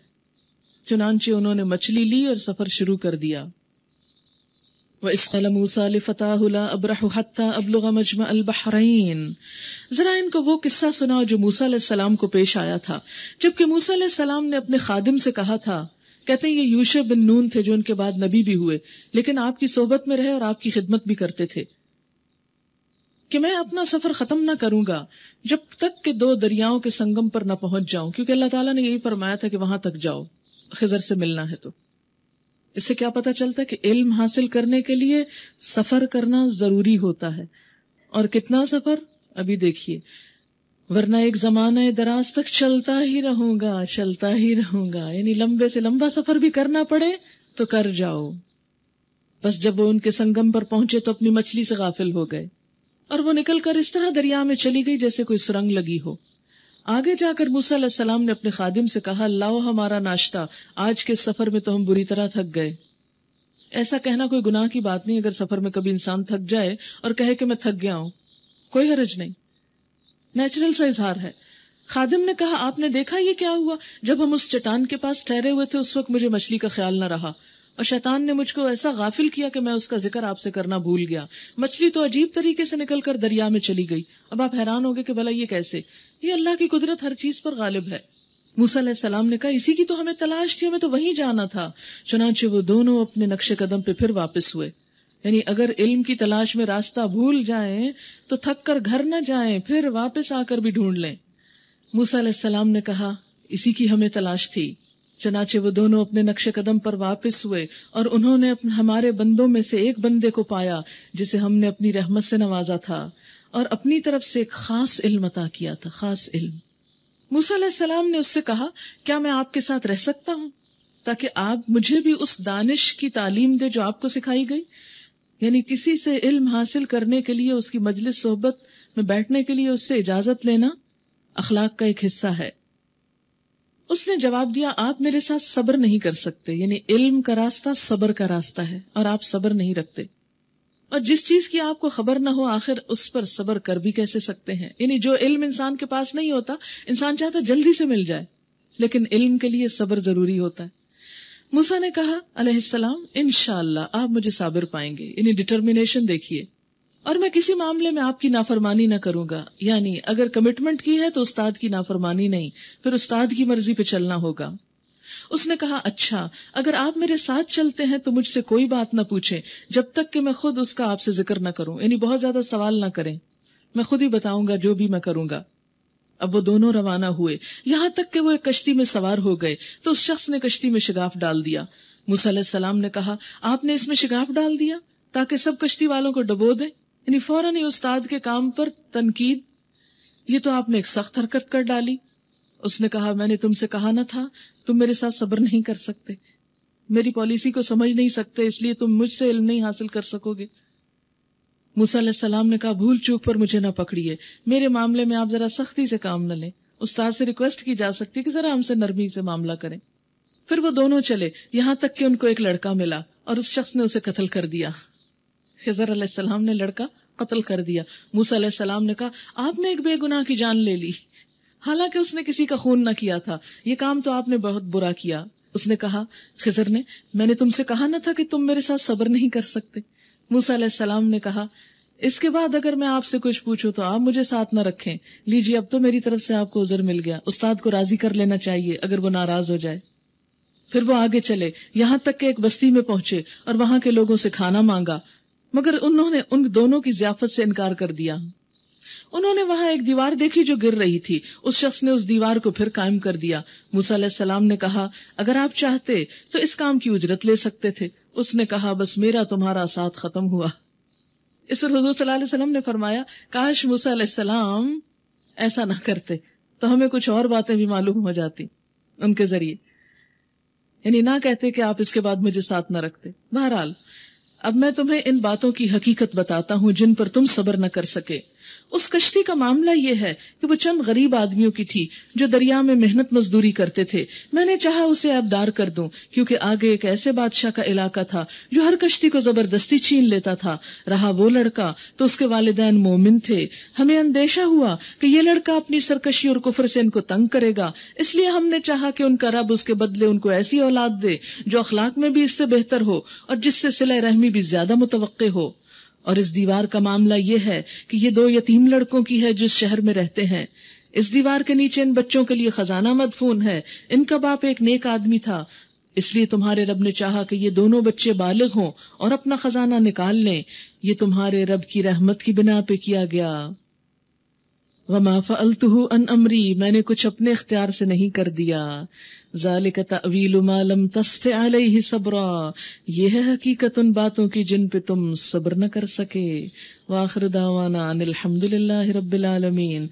چنانچہ انہوں نے مچھلی لی اور سفر شروع کر دیا۔ وَإِذْ قَالَ مُوسَىٰ لِفَتَاهُ لَا أَبْرَحُ حَتَّىٰ أَبْلُغَ مَجْمَعَ الْبَحْرَيْنِ۔ ذرا ان کو وہ قصہ سناؤ جو موسیٰ علیہ السلام کو پیش آیا تھا جبکہ موسیٰ علیہ السلام نے اپنے خادم سے کہا تھا، کہتے ہیں یہ یوشع بن نون تھے جو ان کے بعد نبی بھی ہوئے، لیکن آپ کی صحبت میں رہے اور آپ کی خدمت بھی کرتے تھے، کہ میں اپنا سفر ختم نہ کروں گا جب تک کہ 2 دریاؤں کے سنگم پر نہ پہنچ جاؤں، کیونکہ اللہ تعالیٰ نے یہی فرمایا تھا کہ وہاں تک جاؤ، خضر سے ملنا ہے۔ تو اس سے کیا پتا چلتا ہے کہ علم حاصل کرنے کے لیے سفر کرنا ضروری ہوتا ہے، اور کتنا سفر ابھی دیکھیے، ورنہ ایک زمانہ دراز تک چلتا ہی رہوں گا، یعنی لمبے سے لمبا سفر بھی کرنا پڑے تو کر جاؤ۔ بس جب وہ ان کے سنگم پر پہنچے تو اپنی مچھلی سے غافل ہو گئے، اور وہ نکل کر اس طرح دریا میں چلی گئی جیسے کوئی سرنگ لگی ہو۔ آگے جا کر موسیٰ علیہ السلام نے اپنے خادم سے کہا لاؤ ہمارا ناشتہ، آج کے سفر میں تو ہم بری طرح تھک گئے۔ ایسا کہنا کوئی گناہ کی بات نہیں، اگر سفر میں کبھی انسان تھک جائے اور کہے کہ میں تھک گیا ہوں، کوئی حرج نہیں، نیچرل سا اظہار ہے۔ خادم نے کہا آپ نے دیکھا یہ کیا ہوا؟ جب ہم اس چٹان کے پاس ٹھہرے ہوئے تھے اس وقت مجھے مچھلی کا خیال نہ رہا، اور شیطان نے مجھ کو ایسا غافل کیا کہ میں اس کا ذکر آپ سے کرنا بھول گیا۔ مچھلی تو عجیب طریقے سے نکل کر دریا میں چلی گئی۔ اب آپ حیران ہوگے کہ بھلا یہ کیسے؟ یہ اللہ کی قدرت ہر چیز پر غالب ہے۔ موسیٰ علیہ السلام نے کہا اسی کی تو ہمیں تلاش تھی، ہمیں تو وہیں جانا تھا۔ چنانچہ وہ دونوں اپنے نقش قدم پہ پھر واپس ہوئے۔ یعنی اگر علم کی تلاش میں راستہ بھول جائیں تو تھک کر گھر نہ جائیں، پھر واپس آ کر بھی ڈھونڈ لیں۔ موسیٰ علیہ السلام نے کہا اسی کی ہمیں تلاش تھی۔ چنانچہ وہ دونوں اپنے نقش قدم پر واپس ہوئے اور انہوں نے ہمارے بندوں میں سے ایک بندے کو پایا جسے ہم نے اپنی رحمت سے نوازا تھا اور اپنی طرف سے ایک خاص علم عطا کیا تھا، خاص علم۔ موسیٰ علیہ السلام نے اس سے کہا کیا میں آپ کے ساتھ رہ سکتا ہوں تاکہ آپ مجھے بھی اس دانش کی تعلیم دے جو آپ کو سکھائی گئی؟ یعنی کسی سے علم حاصل کرنے کے لیے اس کی مجلس صحبت میں بیٹھنے کے لیے اس سے اجازت لینا اخلاق کا ایک حصہ ہے۔ اس نے جواب دیا آپ میرے ساتھ صبر نہیں کر سکتے، یعنی علم کا راستہ صبر کا راستہ ہے اور آپ صبر نہیں رکھتے، اور جس چیز کی آپ کو خبر نہ ہو آخر اس پر صبر کر بھی کیسے سکتے ہیں؟ یعنی جو علم انسان کے پاس نہیں ہوتا، انسان چاہتا جلدی سے مل جائے، لیکن علم کے لیے صبر ضروری ہوتا ہے۔ موسیٰ نے کہا علیہ السلام انشاءاللہ آپ مجھے صابر پائیں گے، یعنی ڈٹرمینیشن دیکھیے، اور میں کسی معاملے میں آپ کی نافرمانی نہ کروں گا، یعنی اگر کمٹمنٹ کی ہے تو استاد کی نافرمانی نہیں، پھر استاد کی مرضی پہ چلنا ہوگا۔ اس نے کہا اچھا اگر آپ میرے ساتھ چلتے ہیں تو مجھ سے کوئی بات نہ پوچھیں جب تک کہ میں خود اس کا آپ سے ذکر نہ کروں، یعنی بہت زیادہ سوال نہ کریں، میں خود ہی بتاؤں گا جو بھی میں کروں گا۔ اب وہ دونوں روانہ ہوئے، یہاں تک کہ وہ ایک کشتی میں سوار ہو گئے تو اس شخص نے کشتی میں شگاف ڈال دیا۔ موسیٰ علیہ السلام نے کہا آپ نے اس میں شگاف ڈال دیا تاکہ سب کشتی والوں کو ڈبو دیں؟ یعنی فوراً ہی استاد کے کام پر تنقید، یہ تو آپ نے ایک سخت حرکت کر ڈالی۔ اس نے کہا میں نے تم سے کہا نہ تھا تم میرے ساتھ صبر نہیں کر سکتے، میری پالیسی کو سمجھ نہیں سکتے، اس لیے تم مجھ سے علم نہیں حاصل کر سکو گے۔ موسیٰ علیہ السلام نے کہا بھول چوک پر مجھے نہ پکڑیے، میرے معاملے میں آپ ذرا سختی سے کام نہ لیں، استاد سے ریکویسٹ کی جا سکتی کہ ذرا ہم سے نرمی سے معاملہ کریں۔ پھر وہ دونوں چلے یہاں تک کہ ان کو ایک لڑکا ملا اور اس شخص نے اسے قتل کر دیا۔ خضر علیہ السلام نے لڑکا قتل کر دیا۔ موسیٰ علیہ السلام نے کہا آپ نے ایک بے گناہ کی جان لے لی، حالانکہ اس نے کسی کا خون نہ کیا تھا، یہ کام تو آپ نے بہت برا کیا۔ اس نے کہا خضر نے میں نے تم سے کہا نہ تھا کہ تم میرے ساتھ صبر نہیں کر سکتے؟ موسیٰ علیہ السلام نے کہا اس کے بعد اگر میں آپ سے کچھ پوچھوں تو آپ مجھے ساتھ نہ رکھیں، لیجیے اب تو میری طرف سے آپ کو عذر مل گیا، استاد کو راضی کر لینا چاہیے اگر وہ ناراض ہو جائے۔ پھر وہ آگے چلے یہاں تک کہ ایک بستی میں پہنچے اور وہاں کے لوگوں سے کھانا مانگا، مگر انہوں نے ان دونوں کی ضیافت سے انکار کر دیا۔ انہوں نے وہاں ایک دیوار دیکھی جو گر رہی تھی، اس شخص نے اس دیوار کو پھر قائم کر دیا۔ موسیٰ علیہ السلام نے کہا اگر آپ چاہتے تو اس کام کی اجرت لے سکتے تھے۔ اس نے کہا بس میرا تمہارا ساتھ ختم ہوا۔ اس پر حضور صلی اللہ علیہ وسلم نے فرمایا کاش موسیٰ علیہ السلام ایسا نہ کرتے تو ہمیں کچھ اور باتیں بھی معلوم ہو جاتی ان کے ذریعے، یعنی نہ کہتے کہ آپ اس کے بعد مجھے ساتھ نہ رکھتے۔ بہرحال اب میں تمہیں ان باتوں کی حقیقت بتاتا ہوں جن پر تم صبر نہ کر سکے۔ اس کشتی کا معاملہ یہ ہے کہ وہ چند غریب آدمیوں کی تھی جو دریا میں محنت مزدوری کرتے تھے. میں نے چاہا اسے آبدار کر دوں کیونکہ آگے ایک ایسے بادشاہ کا علاقہ تھا جو ہر کشتی کو زبردستی چھین لیتا تھا. رہا وہ لڑکا تو اس کے والدین مومن تھے. ہمیں اندیشہ ہوا کہ یہ لڑکا اپنی سرکشی اور کفر سے ان کو تنگ کرے گا، اس لیے ہم نے چاہا کہ ان کا رب اس کے بدلے ان کو ایسی اولاد دے جو اخلاق میں بھی اس سے بہتر ہو اور جس سے صلہ رحمی بھی زیادہ متوقع ہو. اور اس دیوار کا معاملہ یہ ہے کہ یہ 2 یتیم لڑکوں کی ہے جو اس شہر میں رہتے ہیں. اس دیوار کے نیچے ان بچوں کے لیے خزانہ مدفون ہے. ان کا باپ ایک نیک آدمی تھا، اس لیے تمہارے رب نے چاہا کہ یہ دونوں بچے بالغ ہوں اور اپنا خزانہ نکال لیں. یہ تمہارے رب کی رحمت کی بنا پہ کیا گیا. وما فعلته عن امری، میں نے کچھ اپنے اختیار سے نہیں کر دیا. ذالک تأویل ما لم تستطع علیہ صبرا، یہ ہے حقیقت ان باتوں کی جن پہ تم صبر نہ کر سکے. وآخر دعوانا ان الحمد للہ رب العالمین.